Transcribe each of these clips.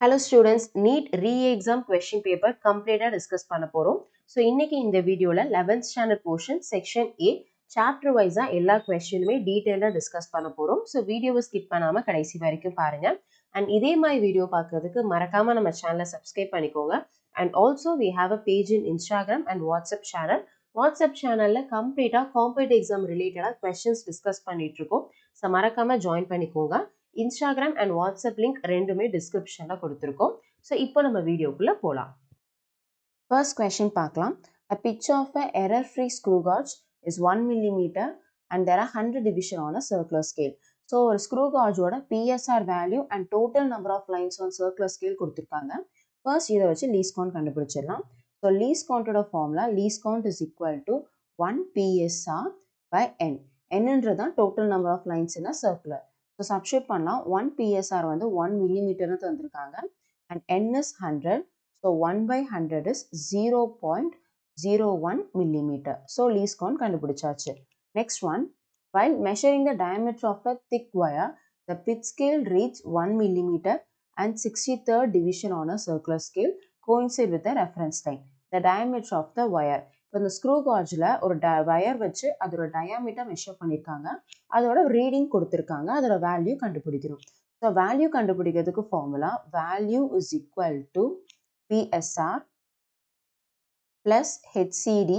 Hello students, NEET re-exam question paper complete discuss பண்ண போறோம். So இன்னைக்கு இந்த வீடியோல 11th standard portion section A chapter wise எல்லா questionுமே டீடைலா டிஸ்கஸ் பண்ண போறோம். So வீடியோவை ஸ்கிப் பண்ணாம கடைசி வரைக்கும் பாருங்க. And இதே மாதிரி வீடியோ பார்க்கிறதுக்கு மறக்காம நம்ம சேனலை சப்ஸ்கிரைப் பண்ணிக்கோங்க. And also we have a page in Instagram and WhatsApp channel. WhatsApp சேனல்ல கம்ப்ளீட்டா காம்படிட்டிவ் எக்ஸாம் ரிலேட்டடா கொஸ்டின்ஸ் டிஸ்கஸ் பண்ணிட்டு இருக்கோம். ஸோ மறக்காம ஜாயின் பண்ணிக்கோங்க. இன்ஸ்டாகிராம் அண்ட் வாட்ஸ்அப் லிங்க் ரெண்டுமே டிஸ்கிரிப்ஷன்ல கொடுத்துருக்கோம். ஸோ இப்போ நம்ம வீடியோக்குள்ள போகலாம். ஃபர்ஸ்ட் கொஸ்டின் பார்க்கலாம். A pitch of a error-free screw gauge is 1 millimeter and there are 100 division on a circular scale. So ஒரு ஸ்க்ரூ காஜோட PSR value and total number of lines on circular scale கொடுத்துருக்காங்க. First இதை வச்சு least count கண்டுபிடிச்சிடலாம். So least கவுண்டோட formula least count is equal to 1 PSR by N. Nன்றது தான் total number of lines in circular. So substitute பண்ணலாம். 1 PSR வந்து 1 millimeterனு தந்திருக்காங்க and N is 100. So 1 by 100 is 0.01 millimeter. So least count கண்டுபிடிச்சாச்சு. Next one, while measuring the diameter of a thick wire, the pitch scale reached 1 millimeter and 63rd division on a circular scale coincide with the reference line. The diameter of the wire. இப்போ இந்த screw காஜில் ஒரு wire வச்சு அதோட diameter measure பண்ணியிருக்காங்க. அதோட reading கொடுத்துருக்காங்க. அதோட value கண்டுபிடிக்கிறோம். ஸோ வேல்யூ கண்டுபிடிக்கிறதுக்கு formula value is equal to PSR plus HCD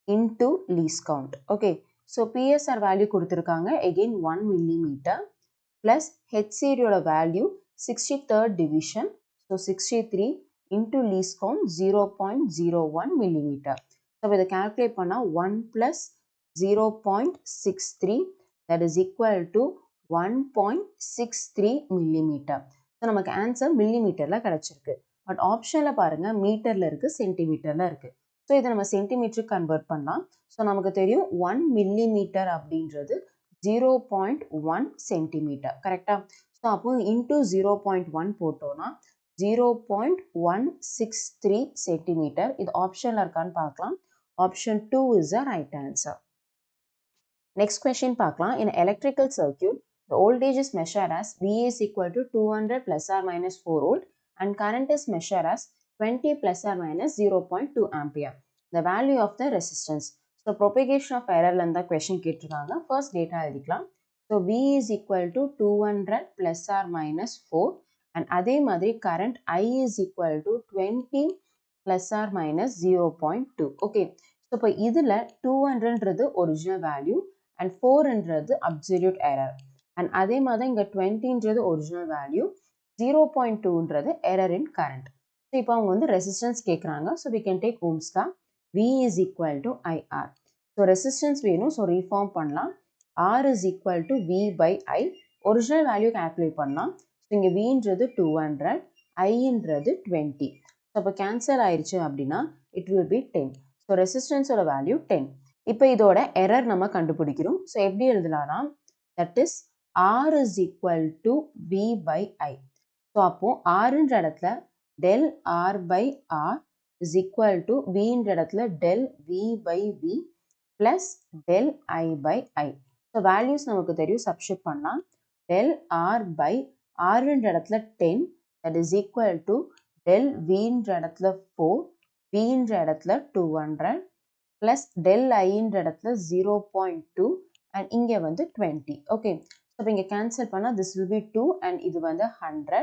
into least count. Okay. So PSR value கொடுத்திருக்காங்க again 1 millimeter plus HCD ஓட value 63rd division. So 63 into least count 0.01 millimeter. So இதை calculate பண்ணா 1 plus 0.63 that is equal to 1.63 millimeter. So நமக்கு answer millimeterல கிடைச்சிருக்கு. But ஆப்ஷன்ல பாருங்க மீட்டர்ல இருக்கு, சென்டிமீட்டர்ல இருக்கு. ஸோ இதை நம்ம சென்டிமீட்டருக்கு கன்வெர்ட் பண்ணலாம். ஸோ நமக்கு தெரியும் 1 millimeter அப்படின்றது 0.1 சென்டிமீட்டர். கரெக்டா? ஸோ அப்போ இன்டூ 0.1 போட்டோம்னா 0.163 சென்டிமீட்டர். இது ஆப்ஷன்ல இருக்கான்னு பார்க்கலாம். Option 2 is the right answer. Next question பார்க்கலாம். In electrical circuit, the voltage is measured as VA is equal to 200 plus or minus 4 volt and current is measured as 20 plus or minus 0.2 ampere. The value of the resistance. So propagation of error ல இந்த question கேட்டிருக்காங்க. First data எழுதிக்கலாம். So V is equal to 200 plus or minus 4 and அதே மாதிரி current I is equal to 20 plus or minus 0.2. Okay. So இப்போ இதில் 200ன்றது original value and 4ன்றது அப்சல்யூட் எரர் அண்ட் அதே மாதிரி இங்கே 20ன்றது ஒரிஜினல் வேல்யூ, 0.2ன்றது எரர் இன் கரண்ட். ஸோ இப்போ அவங்க வந்து ரெசிஸ்டன்ஸ் கேட்குறாங்க. So we can take ohms தான். V is equal to IR. So resistance வேணும். ஸோ ரீஃபார்ம் பண்ணலாம். R is equal to V by I. Original value calculate பண்ணலாம். So இங்கே Vன்றது 200, Iன்றது 20. ஸோ அப்போ கேன்சல் ஆயிடுச்சு அப்படின்னா இட் வில் பி 10. ஸோ ரெசிஸ்டன்ஸோட வேல்யூ 10. இப்போ இதோட எரர் நம்ம கண்டுபிடிக்கிறோம். ஸோ எப்படி எழுதலாம்னா that is R is equal to V by I. So அப்போ Rன்ற இடத்துல del R by R is equal to Vன்ற இடத்துல del V by V plus del I by I. So values நமக்கு தெரியும், சப்ஸ்டிட் பண்ணலாம். del R by Rன்ற இடத்துல 10 that is equal to del Vன்ற இடத்துல 4, Vன்ற இடத்துல 200 plus del Iன்ற இடத்துல 0.2 and இங்கே வந்து 20. ஓகே. ஸோ இப்போ இங்கே கேன்சல் பண்ணால் this will be 2 and இது வந்து 100.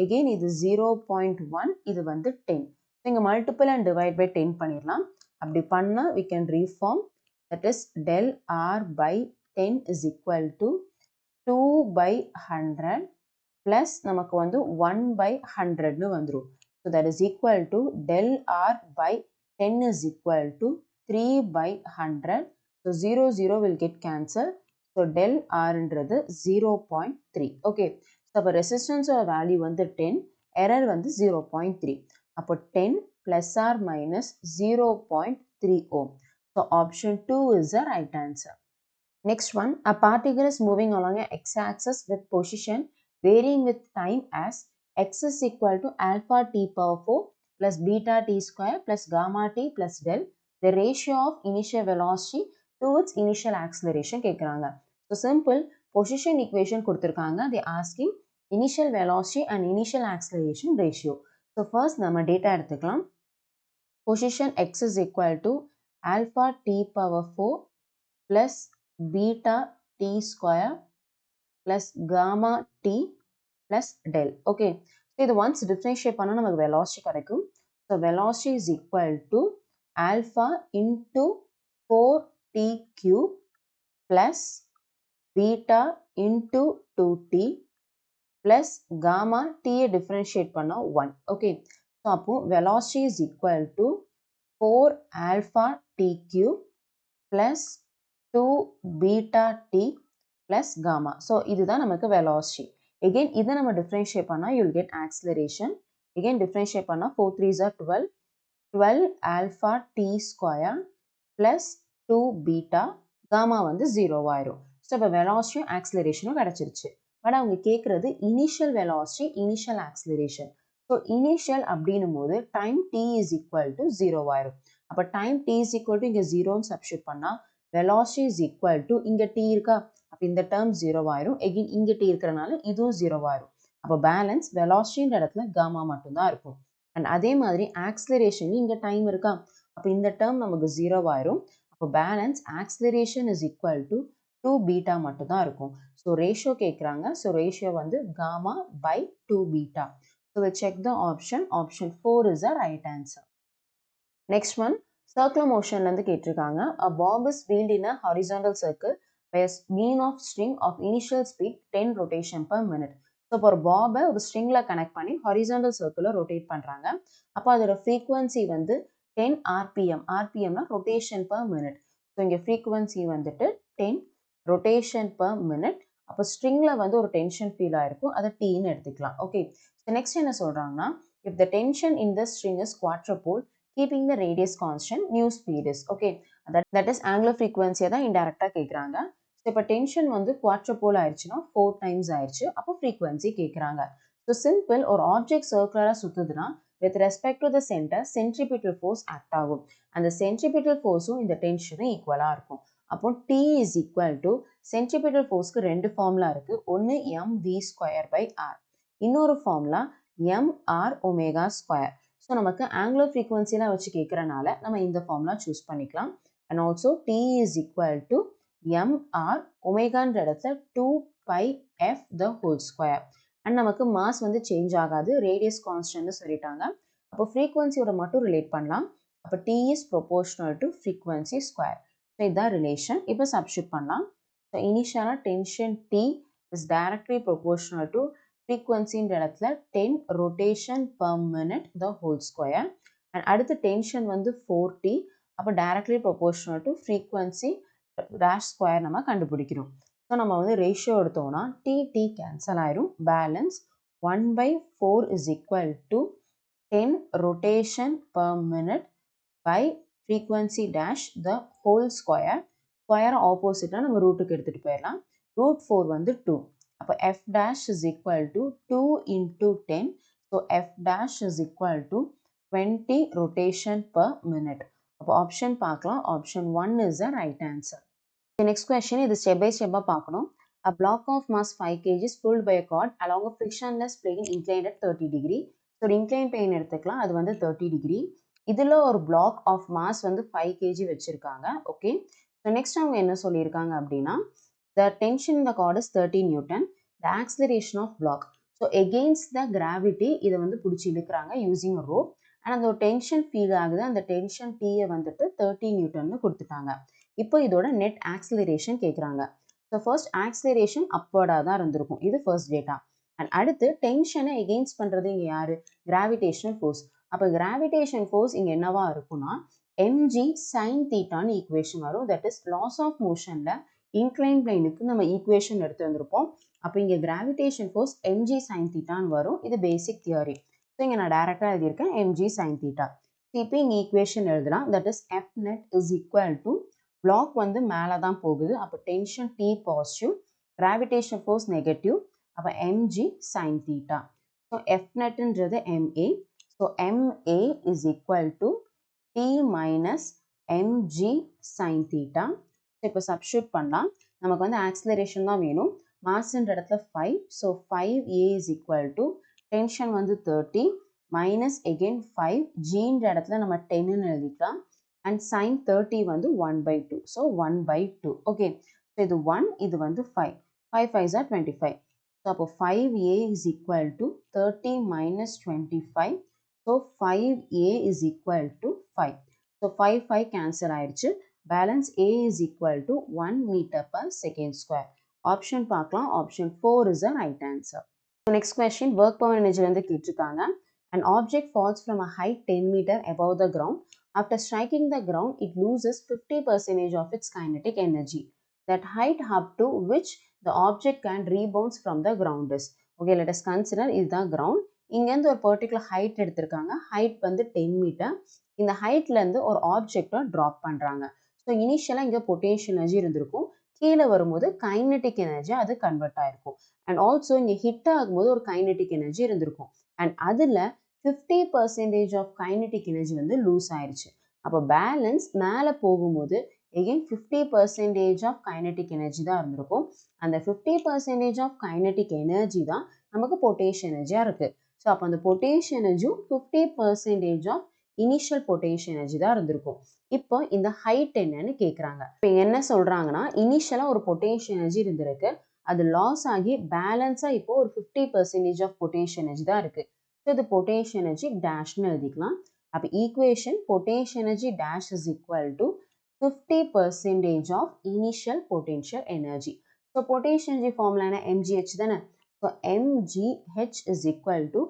again இது 0.1, இது வந்து 10. ஸோ இங்கே மல்டிபிள் அண்ட் டிவைட் பை 10 பண்ணிடலாம். அப்படி பண்ணால் we can reform, that is del R by 10 is equal to 2 by 100 plus நமக்கு வந்து 1 by 100னு வந்துடும். So that is equal to del R by 10 is equal to 3 by 100. So 0 will get cancelled. So del Rன்றது 0.3. Okay. So அப்போ resistance or value வந்து 10, error வந்து 0.3. அப்போ 10 plus or minus 0.3 ohm. So option 2 is the right answer. Next one, a particle is moving along an x-axis with position varying with time as x is equal to alpha t power 4 plus beta t square plus gamma t plus del. The ratio of initial velocity towards initial acceleration கேட்குறாங்க. So simple position equation கொடுத்துருக்காங்க. They asking initial velocity and initial acceleration ratio. So first நம்ம data எடுத்துக்கலாம். Position x is equal to alpha t power 4 plus beta t square plus gamma t plus del. Okay. So இது once differentiate பண்ணா நமக்கு velocity கிடைக்கும். So velocity is equal to alpha into 4t cube plus beta into 2t plus gamma t differentiate பண்ணா 1. Okay. So அப்போ velocity is equal to 4 alpha t cube plus 2 beta t plus gamma. So இதுதான் நமக்கு velocity. Again இதை நம்ம differentiate பண்ணா you will get acceleration. Again differentiate பண்ணா 4 3s are 12. 12 alpha t square plus 2 beta gamma வந்து 0 ஆயிரும். So இப்போ velocity acceleration கிடைச்சிருச்சு. பட் அவங்க கேட்குறது initial velocity, initial acceleration. So initial அப்படின்னும் போது time t is equal to 0 ஆயிரும். அப்போ time t is equal to இங்கே 0ன்னு substitute பண்ணா velocity is equal to இங்க t இருக்கா அப்போ இந்த term 0 ஆயிரும். again இங்க t இருக்கிறனால இதுவும் 0 ஆயிரும். அப்போ balance velocity இடத்துல gamma மட்டும்தான் இருக்கும். அண்ட் அதே மாதிரி acceleration இங்க டைம் இருக்கா அப்போ இந்த term நமக்கு 0 ஆயிரும். அப்போ balance acceleration is equal to 2 beta மட்டும்தான் இருக்கும். ஸோ ரேஷியோ கேட்குறாங்க. ஸோ ரேஷியோ வந்து gamma by 2 beta. So we check the option. Option 4 is the right answer. Next one, circular motion ல இருந்து கேட்டிருக்காங்க. A bob is wheeled in a horizontal circle by a beam of string of initial speed 10 rotation per minute. So இப்போ ஒரு பாபை ஒரு ஸ்ட்ரிங்கில் connect பண்ணி horizontal சர்க்கிளில் ரொட்டேட் பண்ணுறாங்க. அப்போ அதோட ஃப்ரீக்வன்சி வந்து 10 RPM. RPMனா ரொட்டேஷன் பர் மினிட். ஸோ இங்கே ஃப்ரீக்வன்சி வந்துட்டு 10 ரொட்டேஷன் பர் மினிட். அப்போ ஸ்ட்ரிங்கில் வந்து ஒரு டென்ஷன் ஃபீல் ஆயிருக்கும், அதை டீன்னு எடுத்துக்கலாம். ஓகே. ஸோ நெக்ஸ்ட் என்ன சொல்கிறாங்கன்னா, if the tension in the string is quadrupole keeping the radius constant, new speed is. Okay. That is angular frequency தான் இன்டைரக்டாக கேட்குறாங்க. ஸோ இப்போ டென்ஷன் வந்து quadrupole ஆயிடுச்சுன்னா 4 times ஆயிடுச்சு. அப்போ ஃப்ரீக்வன்சி கேட்குறாங்க. ஸோ சிம்பிள், ஒரு object சர்க்குலராக சுற்றுதுன்னா with respect to the center centripetal force act ஆகும். அந்த centripetal forceம் இந்த டென்ஷனும் ஈக்குவலாக இருக்கும். அப்போ T is equal to centripetal forceக்கு ரெண்டு ஃபார்முலா இருக்குது. ஒன்று mv square by r, இன்னொரு formula mr omega square. So நமக்கு ஆங்குலர் ஃப்ரீக்வன்சிலாம் வச்சு கேட்குறனால நம்ம இந்த ஃபார்முலா சூஸ் பண்ணிக்கலாம். And also T is equal to mr ஒமேகான்ற இடத்துல 2 pi f the whole square. And நமக்கு மாஸ் வந்து சேஞ்ச் ஆகாது, ரேடியஸ் கான்ஸ்டன்ட்னு சொல்லிட்டாங்க. அப்போ ஃப்ரீக்வன்சியோட மட்டும் ரிலேட் பண்ணலாம். அப்போ T is proportional to frequency square. So இதுதான் ரிலேஷன். இப்போ சப்ஸ்டியூட் பண்ணலாம். ஸோ இனிஷியலாக tension T is directly proportional to ஃப்ரீக்வன்சின்ற இடத்துல 10 rotation per minute the whole square. And அடுத்து டென்ஷன் வந்து 4T. அப்போ directly proportional to frequency dash square நம்ம கண்டுபிடிக்கிறோம். ஸோ நம்ம வந்து ரேஷியோ எடுத்தோம்னா T கேன்சல் ஆயிரும். Balance 1/4 is equal to 10 rotation per minute by frequency dash the whole square. Square ஆப்போசிட்டாக நம்ம ரூட்டுக்கு எடுத்துகிட்டு போயிடலாம். ரூட் 4 வந்து 2. அப்போ f dash is equal to 2 into 10. So f dash is equal to 20 rotation per minute. அப்போ option பார்க்கலாம். Option 1 is the right answer. The next question, இது step by step பார்க்கணும். A block of mass 5 kg is pulled by a cord along a frictionless plane inclined at 30 degree. So inclined plane எடுத்துக்கலாம், அது வந்து 30 degree. இதில் ஒரு block of mass வந்து 5 kg வச்சிருக்காங்க. Okay. So next அவங்க என்ன சொல்லியிருக்காங்க அப்படின்னா, the tension in the cord is 30 Newton, the acceleration of block. So against the gravity இதை வந்து பிடிச்சி இழுக்கிறாங்க using a rope. அண்ட் அந்த ஒரு டென்ஷன் ஃபீல் ஆகுது. அந்த டென்ஷன் Tயை வந்துட்டு 30 நியூட்டன்னு கொடுத்துட்டாங்க. இப்போ இதோட நெட் ஆக்சிலரேஷன் கேட்குறாங்க. ஸோ ஃபர்ஸ்ட் ஆக்சிலரேஷன் அப்வர்டாக தான் இருந்திருக்கும். இது ஃபர்ஸ்ட் டேட்டா. அண்ட் அடுத்து டென்ஷனை எகெயின்ஸ்ட் பண்ணுறது இங்கே யார்? Gravitational force. அப்போ கிராவிடேஷன் ஃபோர்ஸ் இங்கே என்னவா இருக்குன்னா mg sin தீட்டான்னு ஈக்குவேஷன் வரும். தட் இஸ் லாஸ் ஆஃப் மோஷனில் இன்க்ளைன் பிளைனுக்கு நம்ம ஈக்குவேஷன் எடுத்து வந்திருப்போம். அப்போ இங்கே கிராவிடேஷன் ஃபோர்ஸ் mg sin தீட்டான்னு வரும். இது பேசிக் தியரி. ஸோ இங்கே நான் டேரெக்டாக எழுதியிருக்கேன் mg sin தீட்டா. இப்போ இங்கே ஈக்குவேஷன் எழுதலாம். That is f net is equal to block வந்து மேலே தான் போகுது. அப்போ tension T positive, gravitation force negative. அப்போ mg sin theta. So f netன்றது ma. So ma is equal to T minus mg sin theta. So இப்போ substitute பண்ணலாம். நமக்கு வந்து ஆக்சிலரேஷன் தான் வேணும். மாஸ்ன்ற இடத்துல 5. So 5A is equal to tension வந்து 30 minus again 5 ஜின்ற இடத்துல நம்ம 10ன்னு எழுதிக்கலாம் அண்ட் sin 30 வந்து 1/2. ஸோ 1/2. ஓகே, ஸோ இது 1, இது வந்து 5. 5 5s are 25. ஸோ அப்போ 5A is equal to 30 minus 25. So 5A is equal to 5. So 5 5 cancel ஆயிடுச்சு. Balance A is equal to 1 meter per second square. Option பார்க்கலாம். Option 4 is the right answer. So next question, work power energy வந்து கேட்டிருக்காங்க. An object falls from a height 10 meter above the ground. After striking the ground, it loses 50% of its kinetic energy. That height up to which the object can rebound from the ground is. Okay, let us consider இதுதான் ground. இங்கேருந்து ஒரு particular height எடுத்திருக்காங்க. Height வந்து 10 metre. இந்த ஹைட்லேருந்து ஒரு ஆப்ஜெக்டை drop பண்ணுறாங்க. So இனிஷியலாக இங்கே பொட்டன்ஷியல் எனர்ஜி இருந்திருக்கும். கீழே வரும்போது கைனடிக் எனர்ஜி அது கன்வெர்ட் ஆயிருக்கும். அண்ட் ஆல்சோ இங்கே ஹிட் ஆகும்போது ஒரு கைனடிக் எனர்ஜி இருந்திருக்கும். அண்ட் அதில் 50% ஆஃப் கைனடிக் எனர்ஜி வந்து லூஸ் ஆயிடுச்சு. அப்போ பேலன்ஸ் மேலே போகும்போது எகெயின் 50% ஆஃப் கைனடிக் எனர்ஜி தான் இருந்திருக்கும். அந்த 50% ஆஃப் கைனடிக் எனர்ஜி தான் நமக்கு பொட்டன்ஷியல் எனர்ஜியாக இருக்குது. ஸோ அப்போ அந்த பொட்டன்ஷியல் எனர்ஜியும் 50% ஆஃப் இனிஷியல் பொட்டன்ஷியல் எனர்ஜி தான் இருந்திருக்கும். இப்போ இந்த ஹைட் என்னன்னு கேட்குறாங்க. இப்போ என்ன சொல்கிறாங்கன்னா, இனிஷியலாக ஒரு பொட்டன்ஷியல் எனர்ஜி இருந்திருக்கு, அது லாஸ் ஆகி பேலன்ஸாக இப்போ ஒரு 50% ஆஃப் பொட்டன்ஷியல் எனர்ஜி தான் இருக்குது. ஸோ இது பொட்டன்ஷியல் எனர்ஜி டேஷ்னு எழுதிக்கலாம். அப்போ equation potential energy dash is equal to 50% of initial potential energy. So potential energy formula என்ன? mgh தானே. So mgh is equal to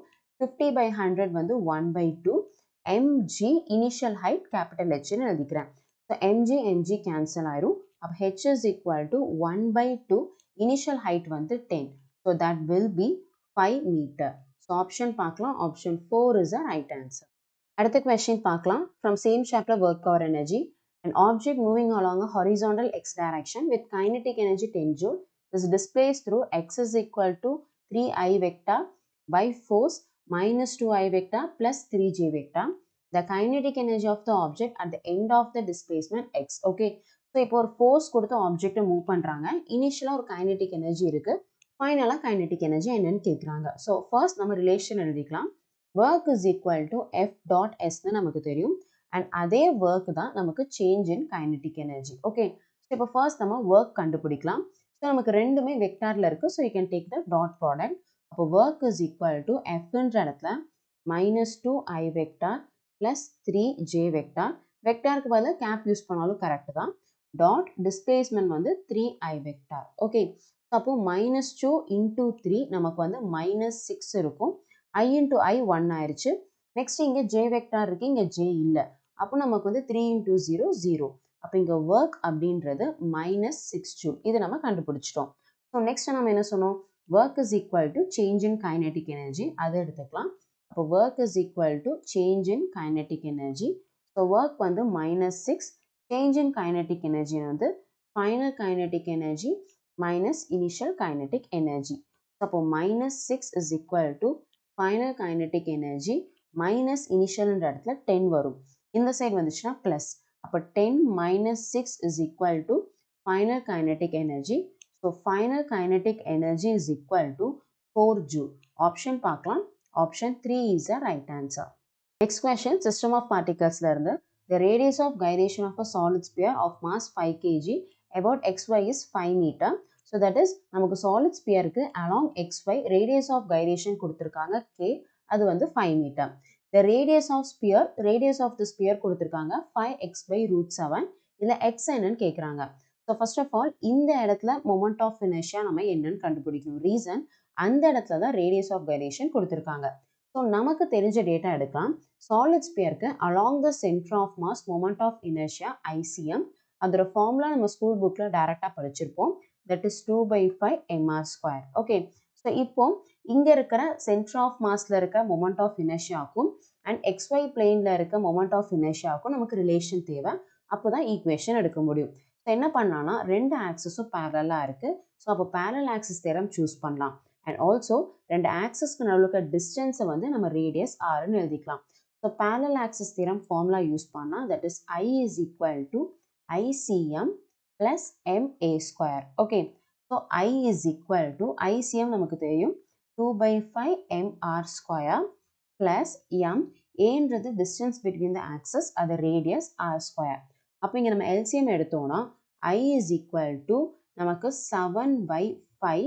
50/100 வந்து 1/2. mg இனிஷியல் ஹைட் கேபிட்டல் ஹெச்னு எழுதிக்கிறேன். ஸோ mg கேன்சல் ஆயிரும். அப்போ h is equal to 1/2. Initial height வந்து 10. So that will be 5 metre. So option பார்க்கலாம். Option 4 is the right answer. அடுத்த question பார்க்கலாம். From same chapter work power energy. An object moving along a horizontal x direction with kinetic energy 10 joule is displaced through x is equal to 3i vector by force minus 2i vector plus 3j vector. The kinetic energy of the object at the end of the displacement x. Okay. So இப்போ ஒரு force கொடுத்து ஆப்ஜெக்டை move பண்ணுறாங்க. இனிஷியலாக ஒரு kinetic energy இருக்குது. ஃபைனலாக kinetic energy என்னன்னு கேட்குறாங்க. ஸோ ஃபர்ஸ்ட் நம்ம ரிலேஷன் எழுதிக்கலாம். Work is equal to F dot எஸ்ன்னு நமக்கு தெரியும். அண்ட் அதே ஒர்க் தான் நமக்கு change in kinetic energy. Okay, so இப்போ ஃபர்ஸ்ட் நம்ம ஒர்க் கண்டுபிடிக்கலாம். ஸோ நமக்கு ரெண்டுமே வெக்டாரில் இருக்குது. So you can take the dot product. அப்போ ஒர்க் இஸ் ஈக்குவல் டு எஃப்ன்ற இடத்துல -2i vector plus 3j vector. வெக்டாருக்கு பதிலாக கேப் யூஸ் பண்ணாலும் கரெக்ட் தான். டாட் டிஸ்பிளேஸ்மெண்ட் வந்து 3i வெக்டார். ஓகே, அப்போ -2 இன்டூ 3 நமக்கு வந்து -6 இருக்கும். i இன்டூ i 1 ஆயிடுச்சு. நெக்ஸ்ட் இங்கே j வெக்டார் இருக்குது, இங்கே j இல்லை. அப்போ நமக்கு வந்து 3 இன்டூ 0 0. அப்போ இங்கே ஒர்க் அப்படின்றது -6 ஜூல். இது நம்ம கண்டுபிடிச்சிட்டோம். ஸோ நெக்ஸ்ட் நம்ம என்ன சொன்னோம்? Work is equal to change in kinetic energy. அதை எடுத்துக்கலாம். அப்போ work is equal to change in kinetic energy. So work வந்து -6. சேஞ்ச் இன் கைனடிக் எனர்ஜி வந்து final kinetic energy minus initial kinetic energy. அப்போ -6 is equal to final kinetic energy minus இனிஷியல்ன்ற இடத்துல 10 வரும். இந்த சைடு வந்துச்சுன்னா ப்ளஸ். அப்போ 10 minus 6 is equal to final kinetic energy. So final kinetic energy is equal to 4 joule. Option பார்க்கலாம். Option 3 is the right answer. Next question, system of particles ல இருந்து the radius of gyration of a solid sphere of mass 5 kg about xy is 5 meter. So that is நமக்கு solid sphereக்கு along xy radius of gyration கொடுத்திருக்காங்க k, அது வந்து 5 meter. The radius of the sphere கொடுத்திருக்காங்க 5x by root 7. இதில் x என்னன்னு கேட்குறாங்க. So first of all இந்த இடத்துல மொமெண்ட் ஆஃப் இனர்ஷியா நம்ம என்னன்னு கண்டுபிடிக்கணும். ரீசன் அந்த இடத்துல தான் ரேடியஸ் ஆஃப் கைரேஷன் கொடுத்திருக்காங்க. ஸோ நமக்கு தெரிஞ்ச டேட்டா எடுக்கலாம். சாலிட் ஸ்பியருக்கு along the centre of mass moment of inertia ICM. அதோட ஃபார்முலா நம்ம ஸ்கூல் புக்கில் டைரெக்டாக படிச்சிருப்போம். That is 2/5 mr². Okay, so இப்போ இங்கே இருக்கிற சென்டர் ஆஃப் மாஸில் இருக்க மொமெண்ட் ஆஃப் இனர்ஷியாவுக்கும் அண்ட் XY பிளேனில் இருக்க மொமெண்ட் ஆஃப் இனர்ஷியாவுக்கும் நமக்கு ரிலேஷன் தேவை. அப்போ தான் ஈக்குவேஷன் எடுக்க முடியும். ஸோ என்ன பண்ணலாம்னா ரெண்டு ஆக்சஸும் பேரலாக இருக்குது. ஸோ அப்போ பேரல் ஆக்சஸ் தேரம் சூஸ் பண்ணலாம். அண்ட் ஆல்சோ ரெண்டு ஆக்சஸ்க்கு நடுவில் இருக்க டிஸ்டன்ஸை வந்து நம்ம ரேடியஸ் ஆர்ன்னு எழுதிக்கலாம். So parallel axis theorem formula use பண்ணால் that is I is equal to ICM plus MA². Okay, so I is equal to ICM நமக்கு தெரியும் 2 by 5 mr square plus m ஏன்றது distance between the axis அது radius r square. அப்போ இங்கே நம்ம LCM எடுத்தோம்னா I is equal to நமக்கு 7 by 5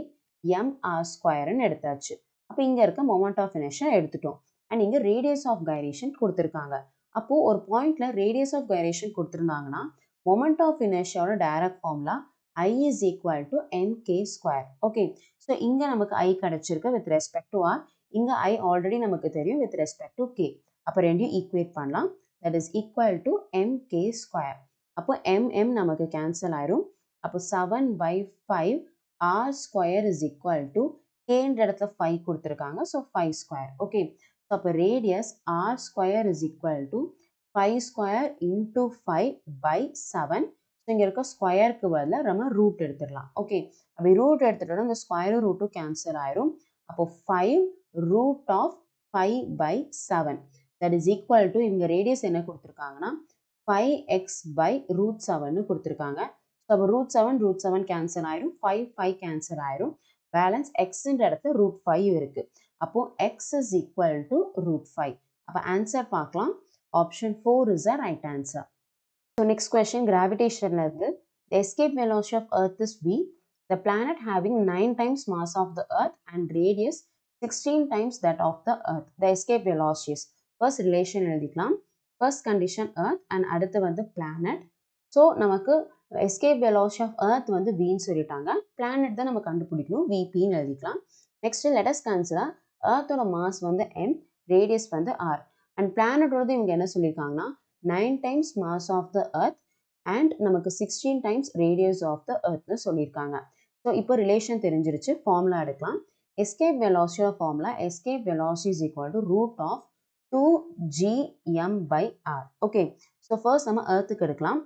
mr squareன்னு எடுத்தாச்சு. அப்போ இங்கே இருக்க moment of inertia எடுத்துட்டோம். அண்ட் இங்கே radius of gyration கொடுத்துருக்காங்க. அப்போது ஒரு பாயிண்ட்ல radius of gyration கொடுத்துருந்தாங்கன்னா moment of inertiaவோட direct formula I is equal to mk square. Okay. So, இங்க நமக்கு I கிடைச்சிருக்கு with respect to R. இங்க I already நமக்கு தெரியும் with respect to K. அப்போ ரெண்டையும் equate பண்ணலாம். That is equal to mk square. அப்போ mm நமக்கு cancel ஆயிரும். அப்போ 7 by 5 R square is equal to K என்ற இடத்துல 5 கொடுத்திருக்காங்க. So, 5 square. Okay. So, அப்போ radius R square is equal to 5 square into 5 by 7. இங்கே இருக்க ஸ்கொயருக்கு பதில் நம்ம ரூட் எடுத்துடலாம். ஓகே, அப்படி ரூட் எடுத்துட்டோம்னா இந்த ஸ்கொயரும் ரூட்டும் கேன்சல் ஆயிரும். அப்போ 5 root of 5 by 7 that is equal to இங்கே ரேடியஸ் என்ன கொடுத்துருக்காங்கன்னா 5x by root 7 கொடுத்துருக்காங்க. ஸோ அப்போ ரூட் 7 கேன்சல் ஆயிரும், 5 கேன்சல் ஆயிரும். பேலன்ஸ் எக்ஸ்ன்ற இடத்துல ரூட் 5 இருக்கு. அப்போ x is equal to root 5. அப்போ ஆன்சர் பார்க்கலாம். Option 4 is the right answer. So next question, gravitation. The escape velocity of Earth is v. The planet having 9 times mass of the Earth and radius 16 times that of the Earth. The escape velocities. First relation எழுதிக்கலாம். First condition Earth and அடுத்து வந்து planet. So நமக்கு escape velocity of Earth வந்து v ன்னு சொல்லிட்டாங்க. Planet தான் நம்ம கண்டுபிடிக்கணும். vp ன்னு எழுதிக்கலாம். Next let us consider Earth ஓட mass வந்து m, radius வந்து r. And planet ஓடது இவங்க என்ன சொல்லியிருக்காங்கன்னா 9 times mass of the earth and நமக்கு 16 times radius of the earth னு சொல்லியிருக்காங்க. ஸோ இப்போ ரிலேஷன் தெரிஞ்சிருச்சு, ஃபார்முலா எடுக்கலாம். escape velocity formula, escape velocity is equal to root of 2gm by r. Okay, so first நம்ம earthக்கு எடுக்கலாம்.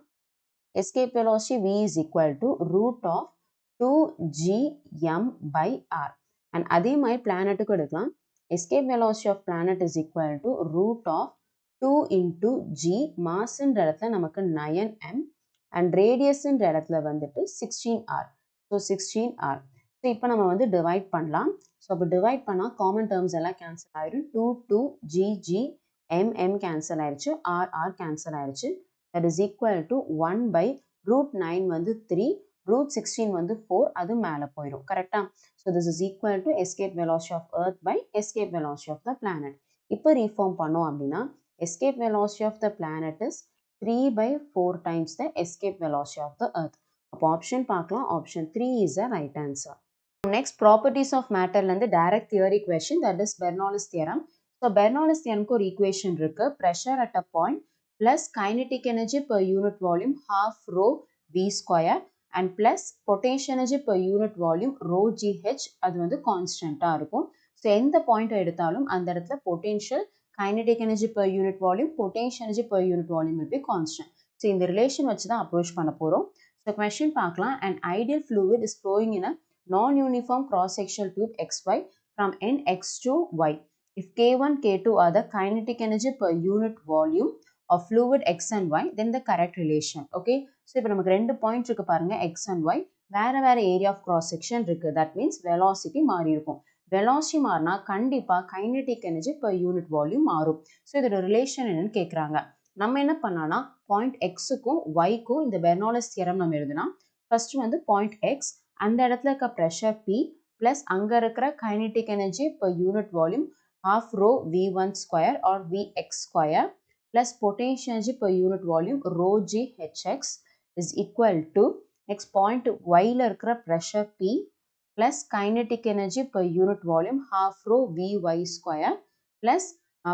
escape velocity v is equal to root of 2gm by r. and அதே மாதிரி planetக்கு எடுக்கலாம். escape velocity of planet is equal to root of 2 into g, mass in இடத்துல நமக்கு 9m and radius in இடத்துல வந்துட்டு 16r. So 16r. So இப்போ நம்ம வந்து divide பண்ணலாம். So அப்போ divide பண்ணா common terms எல்லாம் cancel ஆயிரும். 2 g m cancel ஆயிருச்சு, r cancel ஆயிருச்சு. That is equal to 1 by root 9 வந்து 3, root 16 வந்து 4, அது மேல போயிரும். கரெக்டா? So this is equal to escape velocity of earth by escape velocity of the planet. இப்போ reform பண்ணோம் அப்படின்னா escape velocity of the planet is 3 by 4 times the escape velocity of the earth. அப்போ option பார்க்கலாம். Option 3 is the right answer. Next, properties of matter வந்து direct theory question, that is Bernoullis theorem. So Bernoullis theorem க்கு ஒரு equation இருக்கு. Pressure at a point plus kinetic energy per unit volume half rho v square and plus potential energy per unit volume rho gh, அது வந்து கான்ஸ்டன்டா இருக்கும். So எந்த point எடுத்தாலும் அந்த இடத்துல potential, kinetic energy per unit volume, potential energy per unit volume will be constant. So இந்த relation வச்சு தான் approach பண்ண போறோம். So question பார்க்கலாம். An ideal fluid is flowing in a non-uniform cross-sectional tube xy from n x to y. If k1, k2 are the kinetic energy per unit volume of fluid x and y, then the correct relation. Okay. So இப்போ நமக்கு ரெண்டு point இருக்கு பாருங்க, x and y. வேற வேற area of cross-section இருக்கு. That means velocity மாறி இருக்கும். velocity மாறினா கண்டிப்பா kinetic energy per unit volume மாறும். ஸோ இதோட ரிலேஷன் என்னன்னு கேட்குறாங்க. நம்ம என்ன பண்ணலாம்னா பாயிண்ட் எக்ஸுக்கும் ஒய்க்கும் இந்த பெர்னோலிஸ் தியரம் நம்ம எழுதுனா ஃபர்ஸ்ட் வந்து பாயிண்ட் எக்ஸ், அந்த இடத்துல இருக்க ப்ரெஷர் பி பிளஸ் அங்கே இருக்கிற kinetic energy per unit volume half rho v1 square or vx square plus potential energy per unit volume rho g hx is equal to next point yல இருக்கிற pressure p plus kinetic energy per unit volume half rho vy square plus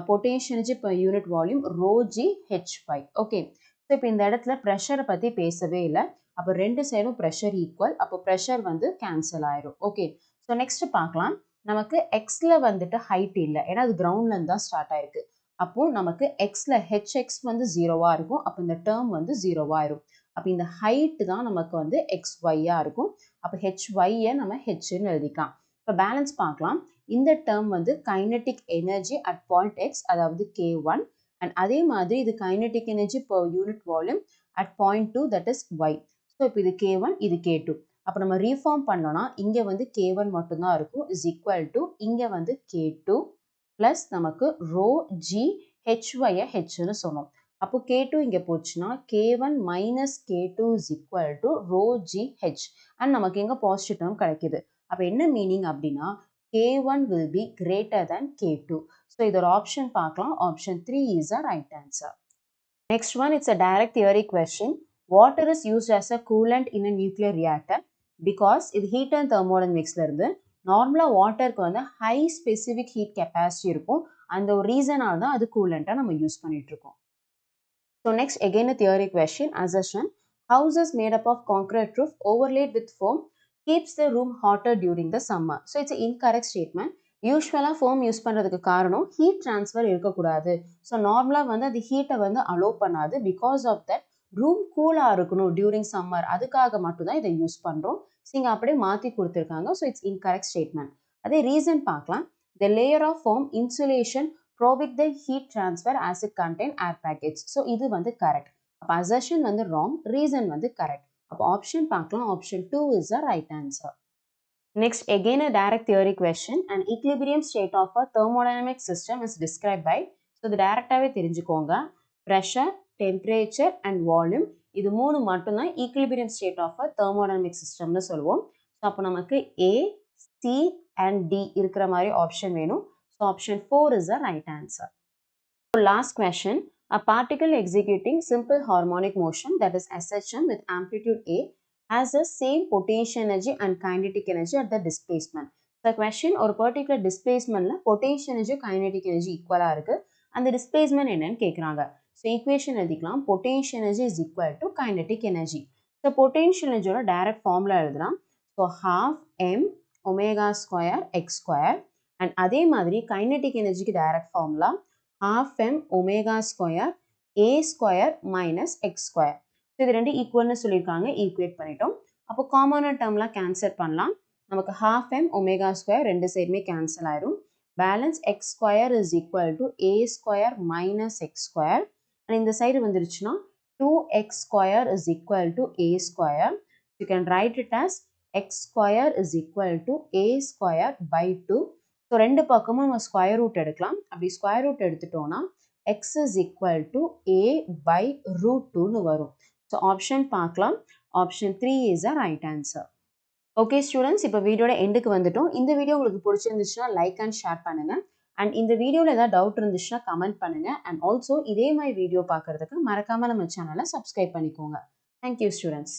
potential energy per unit volume rho g h5. Okay. So இப்போ இந்த இடத்துல pressure பத்தி பேசவே இல்லை. அப்போ ரெண்டு சைடும் pressure equal. அப்போ pressure வந்து cancel ஆயிரும். Okay. So next பார்க்கலாம். நமக்கு xல வந்துட்டு height இல்லை, ஏன்னா அது groundல இருந்து தான் ஸ்டார்ட் ஆயிருக்கு. அப்போ நமக்கு xல hx வந்து 0வா இருக்கும். அப்போ இந்த term வந்து 0வா ஆயிரும். அப்போ இந்த height தான் நமக்கு வந்து xyயா இருக்கும். அப்போ hy நம்ம hன்னு எழுதிக்கலாம். இப்போ பேலன்ஸ் பார்க்கலாம். இந்த term வந்து kinetic energy at point x, அதாவது k1, and அதே மாதிரி இது kinetic energy per unit volume at point 2, that is y. So இப்போ இது k1, இது k2. அப்போ நம்ம ரீஃபார்ம் பண்ணோம்னா இங்கே வந்து k1 மட்டும்தான் இருக்கும் இஸ் ஈக்குவல் டு இங்கே வந்து k2 ப்ளஸ் நமக்கு ரோ ஜி ஹெச்ஒயை ஹெச்னு சொன்னோம். அப்போ k2 இங்கே போச்சுன்னா k1 minus k2 is equal to rho g h and நமக்கு எங்கே பாசிட்டிவ் டேர்ம் கிடைக்குது. அப்போ என்ன மீனிங் அப்படின்னா k1 will be greater than k2. So இதோட ஆப்ஷன் பார்க்கலாம். Option 3 is a right answer. Next one, it's a direct theory question. Water is used as a coolant in a nuclear reactor because இது heat and thermodynamicsல இருந்து நார்மலாக வாட்டருக்கு வந்து high specific heat capacity இருக்கும். அந்த ஒரு ரீசனால தான் அது கூலண்ட்டாக நம்ம யூஸ் பண்ணிட்டு இருக்கோம். So next again a theory question. Assertion: houses made up of concrete roof overlaid with foam keeps the room hotter during the summer. So it's an incorrect statement. யூஸ்வலாக foam use பண்ணுறதுக்கு காரணம் heat transfer இருக்கக்கூடாது. So நார்மலாக வந்து அது ஹீட்டை வந்து allow பண்ணாது. பிகாஸ் ஆஃப் தட் ரூம் கூலாக இருக்கணும் டியூரிங் சம்மர், அதுக்காக மட்டும்தான் இதை யூஸ் பண்ணுறோம். ஸோ இங்கே அப்படியே மாற்றி கொடுத்துருக்காங்க. So it's incorrect statement. அதே ரீசன் பார்க்கலாம். The layer of foam insulation provide the heat transfer as it contain air pockets. So இது வந்து கரெக்ட். அப்போ அசர்ஷன் வந்து ராங், ரீசன் வந்து கரெக்ட். அப்போ ஆப்ஷன் பார்க்கலாம். Option 2 is the right answer. Next, again a direct theory question. An equilibrium state of a thermodynamic system is described by, so the directவே தெரிஞ்சுக்கோங்க, pressure, temperature and volume. இது மூணு மட்டும்தான் equilibrium state of a thermodynamic systemனு சொல்லுவோம். So அப்போ நமக்கு A, C and D இருக்கிற மாதிரி option வேணும். So option 4 is the right answer. So last question. A particle executing simple harmonic motion, that is SHM, with amplitude A has the same potential energy and kinetic energy at the displacement. The question, ஒரு particular displacementல potential energy kinetic energy ஈக்குவலாக இருக்கு. அந்த displacement என்னன்னு கேட்குறாங்க. So equation எழுதிக்கலாம். potential energy is equal to kinetic energy. So potential energyயோட direct formula எழுதலாம். So half m omega square x square and அதே மாதிரி kinetic energyக்கு direct formula half m omega square a square minus x square. இது ரெண்டு ஈக்குவல்னு சொல்லியிருக்காங்க, equate பண்ணிட்டோம். அப்போ காமனான டேர்ம்லாம் cancel பண்ணலாம். நமக்கு half m omega square ரெண்டு சைடுமே கேன்சல் ஆயிரும். Balance x square is equal to a square minus x square. and இந்த சைடு வந்துருச்சுன்னா 2x square is equal to a square. You can write it as x square is equal to a square by 2. So ரெண்டு பக்கமும் நம்ம square root எடுக்கலாம். அப்படி square root எடுத்துட்டோம்னா x is equal to a by root 2னு வரும். So option பார்க்கலாம். Option 3 is the right answer. Okay students, இப்போ வீடியோட எண்டுக்கு வந்துட்டோம். இந்த வீடியோ உங்களுக்கு பிடிச்சிருந்துச்சுன்னா லைக் அண்ட் ஷேர் பண்ணுங்க. அண்ட் இந்த வீடியோவில் ஏதாவது டவுட் இருந்துச்சுன்னா கமெண்ட் பண்ணுங்க. அண்ட் ஆல்சோ இதே மாதிரி வீடியோ பார்க்கறதுக்கு மறக்காம நம்ம சேனலை சப்ஸ்கிரைப் பண்ணிக்கோங்க. Thank you students.